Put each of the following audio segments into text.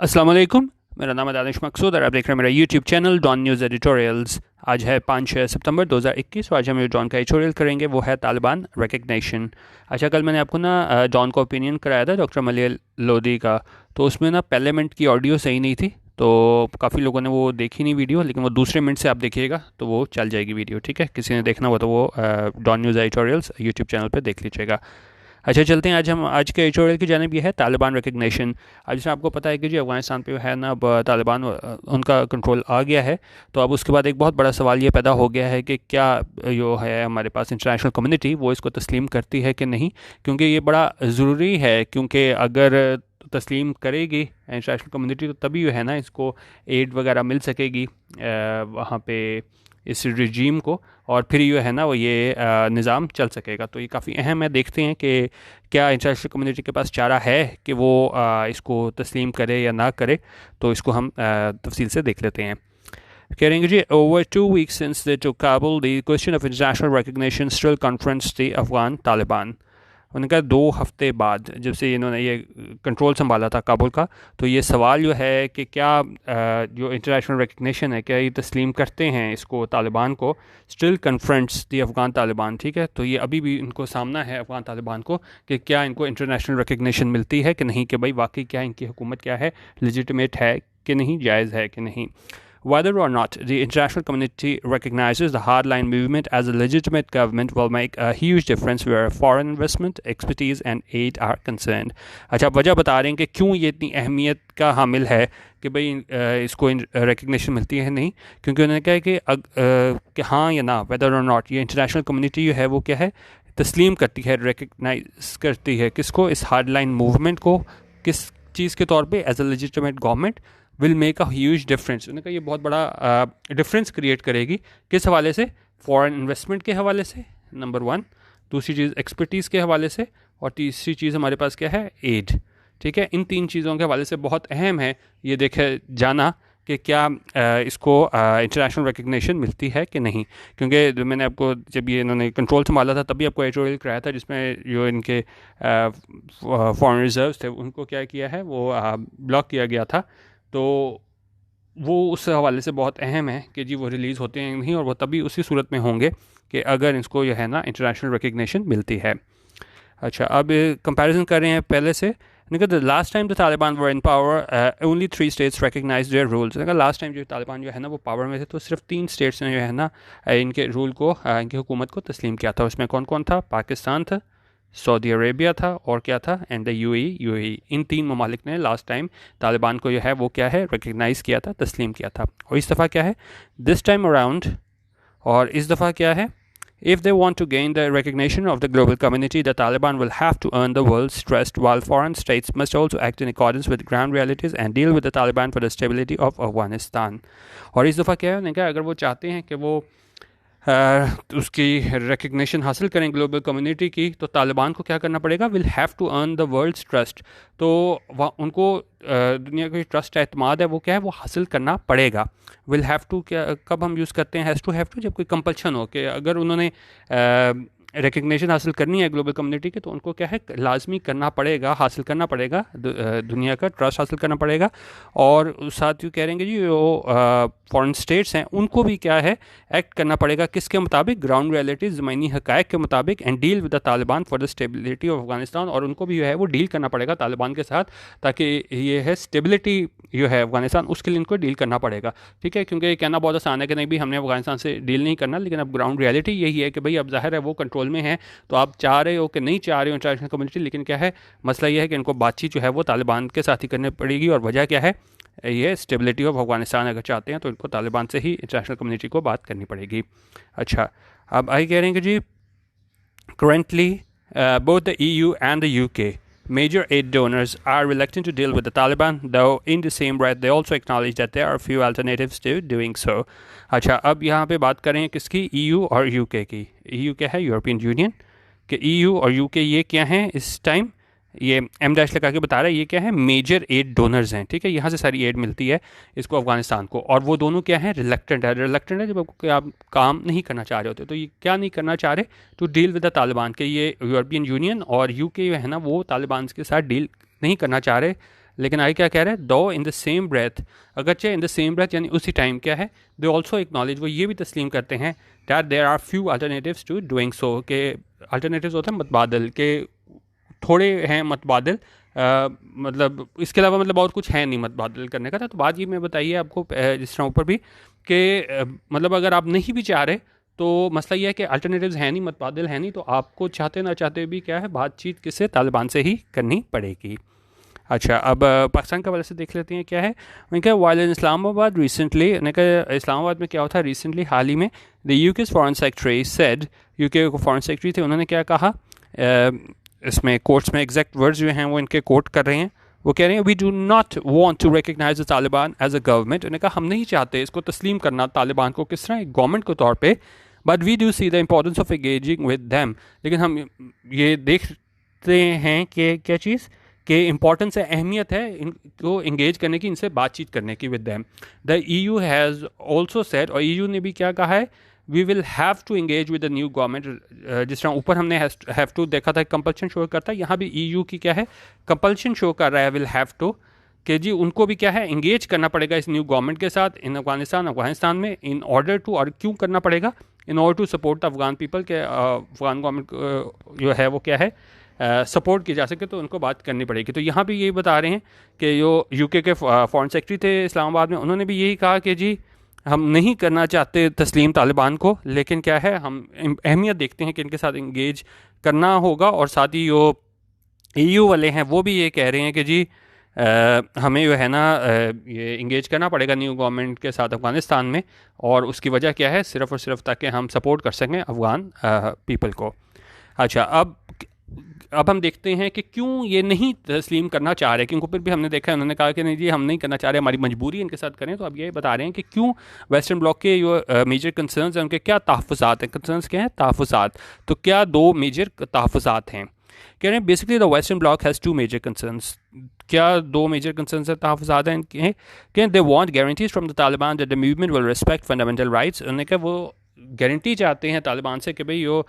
अस्सलाम वालेकुम। मेरा नाम है दानिश मकसूद और आप देख रहे हैं मेरा YouTube channel Dawn News editorials. आज है 5 सितंबर 2021 और आज हम डॉन का एडिटोरियल करेंगे, वो है तालिबान रिकग्निशन। अच्छा, कल मैंने आपको ना डॉन का ओपिनियन कराया था डॉक्टर मलियल लोधी का, तो उसमें ना पहले मिनट की ऑडियो सही नहीं थी, तो काफ़ी लोगों ने वो देखी नहीं वीडियो, लेकिन वो दूसरे मिनट से आप देखिएगा तो वो चल जाएगी वीडियो। ठीक है, किसी ने देखना हो तो वो Dawn News editorials YouTube channel पर देख लीजिएगा। अच्छा, चलते हैं आज के एडिटोरियल की जानिब। ये है तालिबान रिकग्निशन। अब जैसे आपको पता है कि जी अफ़गानिस्तान पे है ना, अब तालिबान उनका कंट्रोल आ गया है, तो अब उसके बाद एक बहुत बड़ा सवाल ये पैदा हो गया है कि क्या जो है हमारे पास इंटरनेशनल कम्युनिटी वो इसको तस्लीम करती है कि नहीं, क्योंकि ये बड़ा ज़रूरी है। क्योंकि अगर तस्लीम करेगी इंटरनेशनल कम्युनिटी तो तभी जो है ना इसको एड वगैरह मिल सकेगी वहाँ पे इस रिजीम को, और फिर जो है ना वो ये निज़ाम चल सकेगा। तो ये काफ़ी अहम है। देखते हैं कि क्या इंटरनेशनल कम्युनिटी के पास चारा है कि वो इसको तस्लीम करे या ना करे। तो इसको हम तफसील से देख लेते हैं। कह रहे हैं जी, over 2 weeks since they took Kabul, the question of international recognition still confronts the Afghan Taliban। उन्होंने कहा 2 हफ्ते बाद जब से इन्होंने ये कंट्रोल संभाला था काबुल का, तो ये सवाल जो है कि क्या जो इंटरनेशनल रिकग्निशन है क्या ये तस्लीम करते हैं इसको तालिबान को। स्टिल कन्फ्रंट्स दी अफ़गान तालिबान। ठीक है, तो ये अभी भी इनको सामना है अफ़गान तालिबान को कि क्या इनको इंटरनेशनल रिकग्निशन मिलती है कि नहीं, कि भाई वाकई क्या इनकी हुकूमत क्या है, लेजिटिमेट है कि नहीं, जायज़ है कि नहीं। Whether or not the international community recognizes the hardline movement as a legitimate government will make a huge difference where foreign investment, expertise and aid are concerned। अच्छा, वजह बता रहे हैं कि क्यों ये इतनी अहमियत का हामिल है कि भाई इसको रिकग्निशन मिलती है नहीं, क्योंकि उन्होंने कहा कि हाँ या ना, वेदर और नॉट, ये इंटरनेशनल कम्युनिटी जो है वो क्या है, तस्लीम करती है, रिकग्नाइज करती है किसको, इस हार्डलाइन मूवमेंट को, किस चीज़ के तौर पे, as a legitimate government will make a huge difference. उन्होंने कहा ये बहुत बड़ा डिफरेंस क्रिएट करेगी। किस हवाले से? फॉरेन इन्वेस्टमेंट के हवाले से, नंबर 1। दूसरी चीज़ एक्सपर्टीज़ के हवाले से, और तीसरी चीज़ हमारे पास क्या है, एड। ठीक है, इन 3 चीज़ों के हवाले से बहुत अहम है ये देखे जाना कि क्या इसको इंटरनेशनल रिकग्निशन मिलती है कि नहीं। क्योंकि मैंने आपको जब ये इन्होंने कंट्रोल संभाला था तभी आपको एडिटोरियल कराया था, जिसमें जो इनके फॉरेन रिजर्व्स थे उनको क्या किया है, वो ब्लॉक किया गया था। तो वो उस हवाले से बहुत अहम है कि जी वो रिलीज़ होते हैं नहीं, और वो तभी उसी सूरत में होंगे कि अगर इसको यह है ना इंटरनेशनल रिकग्निशन मिलती है। अच्छा, अब कंपैरिजन कर रहे हैं पहले से। The last time the Taliban were in power only 3 states recognize their rules. Last time जो तालिबान जो है ना वो पावर में थे तो सिर्फ 3 स्टेट्स ने जो है ना इनके रूल को, इनकी हुकूमत को तस्लीम किया था। उसमें कौन कौन था? पाकिस्तान था, सऊदी अरेबिया था, और क्या था, एंड द यूएई। इन 3 ममालिक ने लास्ट टाइम तालिबान को जो है वो क्या है, रिकग्नाइज़ किया था, तस्लीम किया था। और इस दफ़ा क्या है, दिस टाइम अराउंड, और इस दफ़ा क्या है, if they want to gain the recognition of the global community, the Taliban will have to earn the world's trust, while foreign states must also act in accordance with ground realities and deal with the Taliban for the stability of Afghanistan। और इस दफ़ा क्या है, उन्होंने कहा अगर वो चाहते हैं कि वो उसकी रिकग्निशन हासिल करें ग्लोबल कम्युनिटी की, तो तालिबान को क्या करना पड़ेगा, will have to earn the world's trust. तो वह उनको दुनिया का ट्रस्ट एतमाद है वो क्या है, वो हासिल करना पड़ेगा। विल हैव टू क्या कब हम यूज़ करते हैं, हैज़ टू हैव टू, जब कोई कंपल्शन हो कि अगर उन्होंने रिकग्निशन हासिल करनी है ग्लोबल कम्युनिटी की, तो उनको क्या है, लाजमी करना पड़ेगा, हासिल करना पड़ेगा, दुनिया का ट्रस्ट हासिल करना पड़ेगा। और साथ ही कह रहे हैं जी जो फॉरेन स्टेट्स हैं उनको भी क्या है, एक्ट करना पड़ेगा किसके मुताबिक, ग्राउंड रियलिटी, ज़मीनी हक़ाइक़ के मुताबिक, and deal with the Taliban for the stability of Afghanistan. और उनको भी जो है वो डील करना पड़ेगा तालिबान के साथ, ताकि ये है स्टेबिलिटी जो है अफगानिस्तान, उसके लिए इनको डील करना पड़ेगा। ठीक है, क्योंकि ये कहना बहुत आसान है कि नहीं भी हमने अफगानिस्तान से डील नहीं करना, लेकिन अब ग्राउंड रियलिटी यही है कि भाई अब जाहिर है वो कंट्रोल में है, तो आप चाह रहे हो कि नहीं चाह रहे हो इंटरनेशनल कम्युनिटी, लेकिन क्या है, मसला ये है कि इनको बातचीत जो है वो तालिबान के साथ ही करनी पड़ेगी। और वजह क्या है, ये स्टेबिलिटी ऑफ अफगानिस्तान अगर चाहते हैं तो इनको तालिबान से ही इंटरनेशनल कम्युनिटी को बात करनी पड़ेगी। अच्छा, अब आई कह रहे हैं कि जी currently both the EU and the UK major aid donors are reluctant to deal with the Taliban, though in the same breath they also acknowledge that there are few alternatives to doing so। अच्छा, अब यहाँ पे बात करें किसकी, EU और UK की। EU क्या है, यूरोपियन यूनियन के। EU और UK ये क्या हैं इस टाइम, ये एम डैश लगा के बता रहा है, ये क्या है, मेजर एड डोनर्स हैं। ठीक है, यहाँ से सारी एड मिलती है इसको अफगानिस्तान को, और वो दोनों क्या हैं, रिलक्टेंट है। रिलक्टेंट है जब आप काम नहीं करना चाह रहे होते, तो ये क्या नहीं करना चाह रहे, to deal with the Taliban के। ये यूरोपियन यूनियन और यूके है ना, वो तालिबान के साथ डील नहीं करना चाह रहे, लेकिन आगे क्या कह रहे हैं, दो इन द सेम ब्रेथ, अगरचे इन द सेम ब्रेथ यानी उसी टाइम क्या है, दे ऑल्सो एक्नॉलेज, वो ये भी तस्लीम करते हैं that there are few alternatives to doing so, के अल्टरनेटिव्स होते हैं मतबादल के, थोड़े हैं मतबादल, मतलब इसके अलावा मतलब और कुछ है नहीं मतबादल करने का था। तो बात ये मैं बताइए आपको जिस तरह ऊपर भी कि मतलब अगर आप नहीं भी चाह रहे तो मसला यह है कि अल्टरनेटिव्स हैं नहीं, मतबादल हैं नहीं, तो आपको चाहते ना चाहते भी क्या है, बातचीत किससे, तालिबान से ही करनी पड़ेगी। अच्छा, अब पाकिस्तान के हवाले से देख लेते हैं क्या है उनका। While in Islamabad recently, Islamabad में क्या होता है रिसेंटली, हाल ही में, the UK foreign secretary said, UK को फॉरेन सेक्रेटरी थे, उन्होंने क्या कहा, इसमें कोर्ट्स में एग्जैक्ट वर्ड्स जो हैं वो इनके कोट कर रहे हैं, वो कह रहे हैं we do not want to recognize the Taliban as a government, उन्होंने कहा हम नहीं चाहते इसको तस्लीम करना तालिबान को किस तरह एक गवर्नमेंट के तौर पे, but we do see the importance of engaging with them, लेकिन हम ये देखते हैं कि क्या चीज़ कि इम्पॉर्टेंस है, अहमियत है इनको इंगेज करने की, इनसे बातचीत करने की with them. The EU has also said, और EU ने भी क्या कहा है, we will have to engage with the new government, जिस तरह ऊपर हमने हैव टू देखा था कंपल्शन शो करता है, यहाँ भी EU की क्या है कंपल्शन शो कर रहा है, विल हैव टू, कि जी उनको भी क्या है इंगेज करना पड़ेगा इस न्यू गवर्नमेंट के साथ इन अफगानिस्तान में, इन ऑर्डर टू, और क्यों करना पड़ेगा, in order to support the Afghan people के, अफगान गवर्नमेंट जो है वो क्या है सपोर्ट की जा सके, तो उनको बात करनी पड़ेगी। तो यहाँ भी यही बता रहे हैं कि जो यूके के फॉरेन सेक्रेटरी थे इस्लामाबाद में, उन्होंने भी यही कहा कि जी हम नहीं करना चाहते तस्लीम तालिबान को, लेकिन क्या है हम अहमियत देखते हैं कि इनके साथ इंगेज करना होगा, और साथ ही जो EU वाले हैं वो भी ये कह रहे हैं कि जी हमें जो है ना ये इंगेज करना पड़ेगा न्यू गवर्नमेंट के साथ अफ़गानिस्तान में, और उसकी वजह क्या है, सिर्फ़ और सिर्फ ताकि हम सपोर्ट कर सकें अफ़गान पीपल को। अच्छा, अब हम देखते हैं कि क्यों ये नहीं तस्लीम करना चाह रहे, क्योंकि फिर भी हमने देखा है उन्होंने कहा कि नहीं जी हम नहीं करना चाह रहे, हमारी मजबूरी इनके साथ करें। तो अब ये बता रहे हैं कि क्यों वेस्टर्न ब्लॉक के जो मेजर कंसर्न्स हैं उनके क्या तहफ़्फ़ुज़ात हैं, कंसर्न्स क्या हैं, तहफ़्फ़ुज़ात, तो क्या दो मेजर तहफ़्फ़ुज़ात हैं, कह रहे हैं basically the western bloc has two major concerns, क्या दो मेजर कंसर्न्स हैं, तहफ़्फ़ुज़ात हैं इनके, कि they want guarantees from the Taliban that the movement will respect fundamental rights, उन्होंने कहा वो गारंटी चाहते हैं तालिबान से कि भाई वो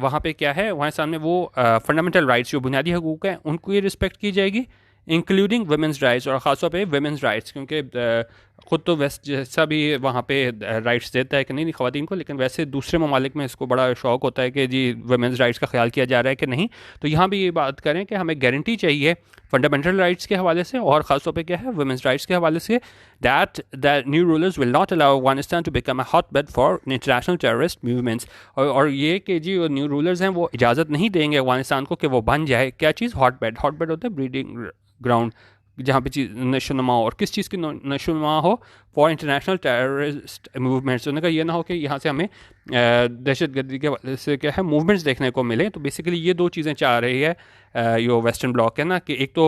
वहाँ पे क्या है, वहाँ सामने वो फंडामेंटल राइट्स जो बुनियादी हकूक़ हैं उनको ये रिस्पेक्ट की जाएगी, इंक्लूडिंग वुमेंस राइट्स, और ख़ासतौर पे वुमेंस राइट्स, क्योंकि ख़ुद तो वेस्ट जैसा भी वहाँ पे राइट्स देता है कि नहीं ख़वातीन को, लेकिन वैसे दूसरे ममालिक में इसको बड़ा शौक़ होता है कि जी वुमेंस राइट्स का ख्याल किया जा रहा है कि नहीं। तो यहाँ भी ये बात करें कि हमें गारंटी चाहिए फंडामेंटल राइट्स के हवाले से, और ख़ासतौर पे क्या है वुमेंस राइट्स के हवाले से, that the new rulers will not allow Afghanistan to become a hotbed for international terrorist movements, और ये कि जी न्यू रूलर्स हैं वो इजाज़त नहीं देंगे अफगानिस्तान को कि वो बन जाए क्या चीज़, हॉट बेड होता है ब्रीडिंग ग्राउंड, जहाँ पे चीज़ नशोनुमा हो, और किस चीज़ की नशोनुमा हो, फॉर इंटरनेशनल टेररिस्ट मूवमेंट्स, उन्होंने कहा ये ना हो कि यहाँ से हमें दहशत गर्दी के हवाले से क्या है मूवमेंट्स देखने को मिले। तो बेसिकली ये दो चीज़ें चाह रही है यो वेस्टर्न ब्लॉक है ना, कि एक तो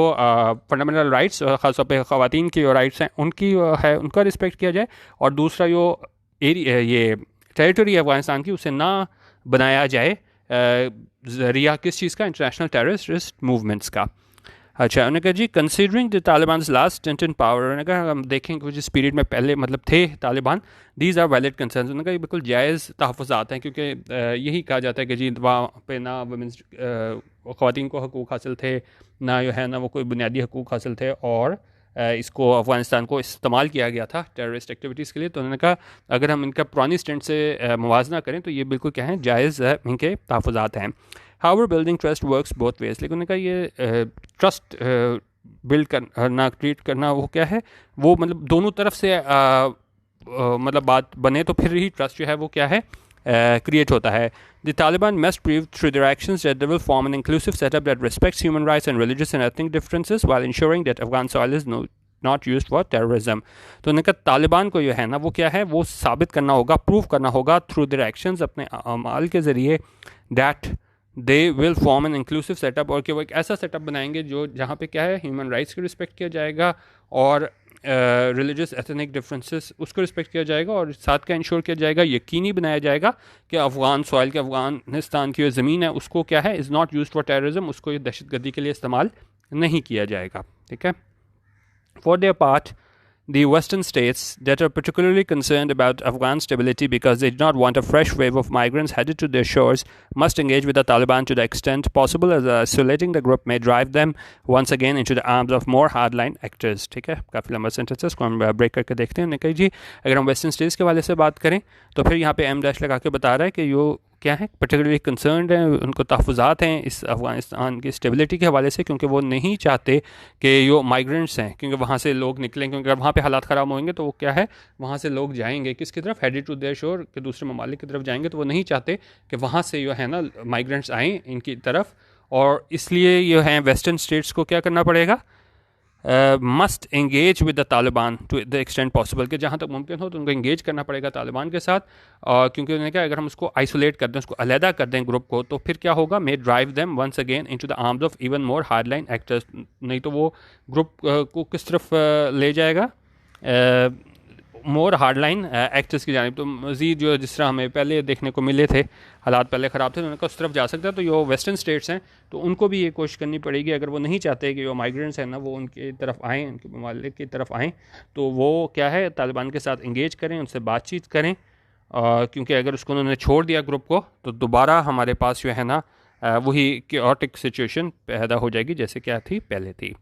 फंडामेंटल राइट्स, ख़ासतौर पे ख़वातीन की जो राइट्स हैं उनकी है उनका रिस्पेक्ट किया जाए, और दूसरा जो एरिया ये टेरिटरी है अफगानिस्तान की उसे ना बनाया जाए ज़रिया किस चीज़ का, इंटरनेशनल टेररिस्ट मूवमेंट्स का। अच्छा, उन्होंने कहा जी considering the Taliban last stint in power, उन्होंने कहा हम देखें कि जिस पीरियड में पहले मतलब थे Taliban, these are valid concerns, उन्होंने कहा ये बिल्कुल जायज़ तहफ़्फ़ुज़ात हैं, क्योंकि यही कहा जाता है कि जी वहाँ पे ना वुमेंस ख़वातीन को हकूक़ हासिल थे, ना जो है ना वो कोई बुनियादी हकूक़ हासिल थे, और इसको अफ़गानिस्तान को इस्तेमाल किया गया था टेररिस्ट एक्टिविटीज़ के लिए। तो उन्होंने कहा अगर हम इनका पुरानी स्टेंट से मुवाजना करें तो ये बिल्कुल क्या है जायज़ इनके तहफ़्फ़ुज़ात हैं। However building trust works both ways, लेकिन उन्होंने कहा ये ट्रस्ट बिल्ड करना, क्रिएट करना, वो क्या है वो मतलब दोनों तरफ से मतलब बात बने तो फिर ही ट्रस्ट जो है वो क्या है क्रिएट होता है। The Taliban must prove through their actions that they will form an inclusive setup that respects human rights and religious and ethnic differences while ensuring that Afghan soil is not used for terrorism। तो उन्होंने कहा तालिबान को जो है ना वो क्या है वो साबित करना होगा, प्रूव करना होगा थ्रू देयर एक्शंस, अपने अमाल के ज़रिए, that they will form an inclusive setup, और कि वो एक ऐसा सेटअप बनाएंगे जो जहाँ पे क्या है ह्यूमन राइट्स की रिस्पेक्ट किया जाएगा, और रिलीजियस एथनिक डिफरेंसेस उसको रिस्पेक्ट किया जाएगा, और साथ का इंश्योर किया जाएगा, यकीनी बनाया जाएगा कि अफ़गान सॉइल के अफ़गानिस्तान की जो ज़मीन है उसको क्या है is not used for terrorism, उसको ये दहशत गर्दी के लिए इस्तेमाल नहीं किया जाएगा। ठीक है। For their part the Western states that are particularly concerned about Afghan stability because they do not want a fresh wave of migrants headed to their shores must engage with the Taliban to the extent possible, as isolating the group may drive them once again into the arms of more hardline actors. ठीक है, काफ़ी लंबा sentence है, इसको हम break करके देखते हैं। कही जी अगर हम वेस्टर्न स्टेट्स के वाले से बात करें तो फिर यहाँ पे एम डैश लगा के बता रहा है कि यो क्या है, पर्टिकुलरली कंसर्नड हैं, उनको तहफ़्फ़ुज़ात हैं इस अफ़गानिस्तान की स्टेबिलिटी के हवाले से, क्योंकि वो नहीं चाहते कि यो माइग्रेंट्स हैं, क्योंकि वहाँ से लोग निकलें, क्योंकि अगर वहाँ पे हालात ख़राब होंगे तो वो क्या है, वहाँ से लोग जाएंगे किसकी तरफ, हेडेड टू देयर शोर, के दूसरे ममालिक की तरफ जाएंगे, तो वो नहीं चाहते कि वहाँ से जो है ना माइग्रेंट्स आएँ इनकी तरफ, और इसलिए जो है वेस्टर्न स्टेट्स को क्या करना पड़ेगा, must engage with the Taliban to the extent possible, कि जहाँ तक मुमकिन हो तो उनको एंगेज करना पड़ेगा तालिबान के साथ, क्योंकि उन्होंने क्या, अगर हम उसको आइसोलेट कर दें, उसको अलहदा कर दें ग्रुप को, तो फिर क्या होगा, may drive them once again into the arms of even more hardline actors, नहीं तो वो ग्रुप को किस तरफ ले जाएगा, मोर हार्डलाइन एक्टर्स की जानिब। तो मज़ीद जो जिस तरह हमें पहले देखने को मिले थे, हालात पहले ख़राब थे तो उनका उस तरफ जा सकता है, तो जो वेस्टर्न स्टेट्स हैं तो उनको भी ये कोशिश करनी पड़ेगी, अगर वो नहीं चाहते कि जो माइग्रेंट्स हैं ना वो उनकी तरफ आएँ, उनके ममालिक की तरफ आएँ, तो वो क्या है, तालिबान के साथ इंगेज करें, उनसे बातचीत करें, क्योंकि अगर उसको उन्होंने छोड़ दिया ग्रुप को तो दोबारा हमारे पास जो है ना वही क्योटिक सिचुएशन पैदा हो जाएगी जैसे क्या थी पहले थी।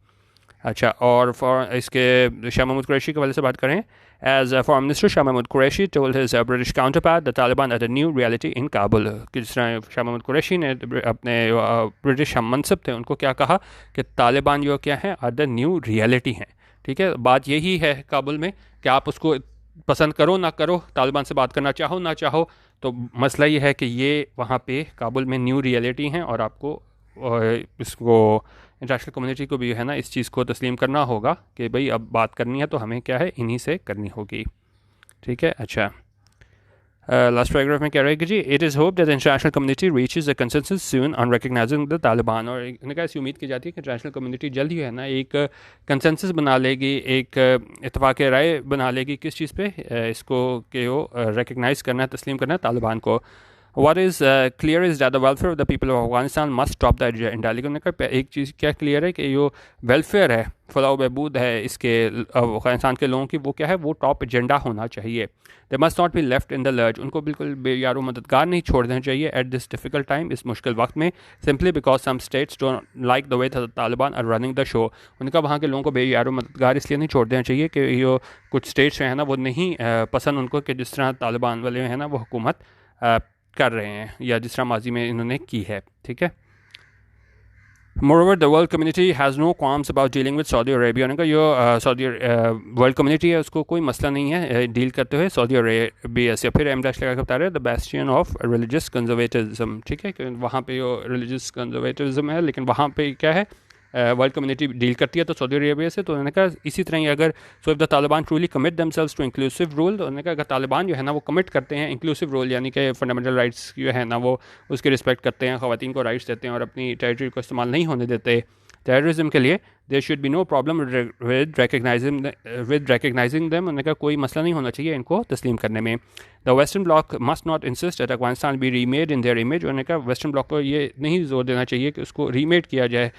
अच्छा, और फॉर इसके शाह महमूद कुरैशी के वाले से बात करें, as foreign minister Shah Mahmood Qureshi told his British counterpart the Taliban at a new reality in Kabul, कि जिस तरह शाह महमूद कुरैशी ने अपने ब्रिटिश हम मनसब थे उनको क्या कहा कि तालिबान जो क्या है आर द न्यू रियलिटी हैं। ठीक है, बात यही है काबुल में कि आप उसको पसंद करो ना करो, तालिबान से बात करना चाहो ना चाहो, तो मसला ये है कि ये वहाँ पे काबुल में न्यू रियलिटी हैं, और आपको इसको इंटरनेशनल कम्युनिटी को भी है ना इस चीज़ को तस्लीम करना होगा कि भाई अब बात करनी है तो हमें क्या है, इन्हीं से करनी होगी। ठीक है, अच्छा, लास्ट पैराग्राफ में कह रहा है कि जी it is hope that international community reaches the consensus soon on recognizing the Taliban, और इन्होंने कहा ऐसी उम्मीद की जाती है कि इंटरनेशनल कम्युनिटी जल्द ही है ना एक कंसेंसस बना लेगी, एक इत्तफाक राय बना लेगी किस चीज़ पे, इसको कि वो रिकग्नाइज़ करना है, तस्लीम करना है तालिबान को। What is clear is that the welfare of the people of Afghanistan must top the agenda। लेकिन उन्होंने कहा एक चीज़ क्या क्लियर है कि जो वेलफेयर है, फलाह बहबूद है इसके अफगानिस्तान के लोगों की, वो क्या है, वो टॉप एजेंडा होना चाहिए। They must not be left in the lurch, उनको बिल्कुल बेयारो मददगार नहीं छोड़ देना चाहिए एट दिस डिफ़िकल्ट टाइम, इस मुश्किल वक्त में, simply because some states don't like the way the Taliban are running the show. उनका वहाँ के लोगों को बेयारो मददगार इसलिए नहीं छोड़ देना चाहिए कि ये कुछ स्टेट्स हैं ना वो नहीं पसंद उनको कि जिस तरह तालिबान वाले हैं ना वो हुकूमत कर रहे हैं, या जिस तरह माजी में इन्होंने की है। ठीक है, Moreover, the world community has no qualms about dealing with Saudi Arabia। उनका जो सऊदी वर्ल्ड कम्युनिटी है उसको कोई मसला नहीं है डील करते हुए सऊदी अरेबिया से। फिर एमडैश लगा के बता रहे हैं the bastion of religious conservatism. ठीक है, कि वहाँ पे जो रिलीजियस कंजर्वेटिज्म है, लेकिन वहाँ पे क्या है, वर्ल्ड कम्युनिटी डील करती है तो सऊदी अरेबिया से। तो उन्होंने कहा इसी तरह ही अगर so if the Taliban truly commit themselves to inclusive rule, तो उन्होंने कहा अगर तालिबान जो है ना वो कमिट करते हैं इंक्लूसिव रूल, यानी कि फंडामेंटल राइट्स जो है ना वो उसकी रिस्पेक्ट करते हैं, ख़वातीन को राइट्स देते हैं और अपनी टेरिटरी को इस्तेमाल नहीं होने देते टेररिज्म के लिए, there should be no problem with recognizing them. उन्होंने कहा कोई मसला नहीं होना चाहिए इनको तस्लीम करने में। The western block must not insist that Afghanistan B remade in their image. उन्होंने कहा वेस्टर्न ब्लॉक को ये नहीं जोर देना चाहिए कि उसको रीमेड किया जाए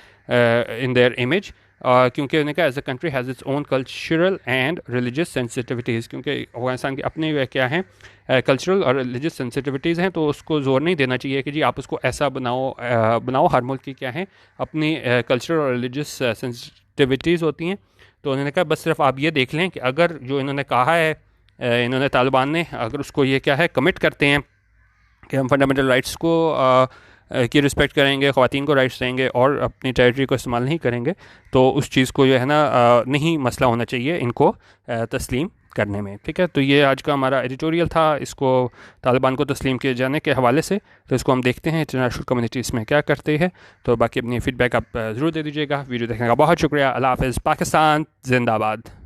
इन देयर इमेज, क्योंकि उन्होंने कहा as a country has its own cultural and religious sensitivities, क्योंकि अफगानिस्तान के अपने क्या हैं कल्चरल और रिलीजियस सेंसिटिविटीज़ हैं, तो उसको जोर नहीं देना चाहिए कि जी आप उसको ऐसा बनाओ। हर मुल्क की क्या है अपनी कल्चरल और रिलीजियस सेंसिटिविटीज़ होती हैं। तो उन्होंने कहा बस सिर्फ आप ये देख लें कि अगर जो इन्होंने कहा है इन्होंने तालिबान ने, अगर उसको ये क्या है कमिट करते हैं कि हम फंडामेंटल राइट्स को की रिस्पेक्ट करेंगे, ख़वातीन को राइट्स देंगे और अपनी टेरिटरी को इस्तेमाल नहीं करेंगे, तो उस चीज़ को जो है ना नहीं मसला होना चाहिए इनको तस्लीम करने में। ठीक है, तो ये आज का हमारा एडिटोरियल था, इसको तालिबान को तस्लीम किए जाने के हवाले से। तो इसको हम देखते हैं इंटरनेशनल कम्युनिटी इसमें क्या करते हैं। तो बाकी अपनी फ़ीडबैक आप ज़रूर दे दीजिएगा। वीडियो देखने का बहुत शुक्रिया। अल्लाह हाफ़िज़। पाकिस्तान जिंदाबाद।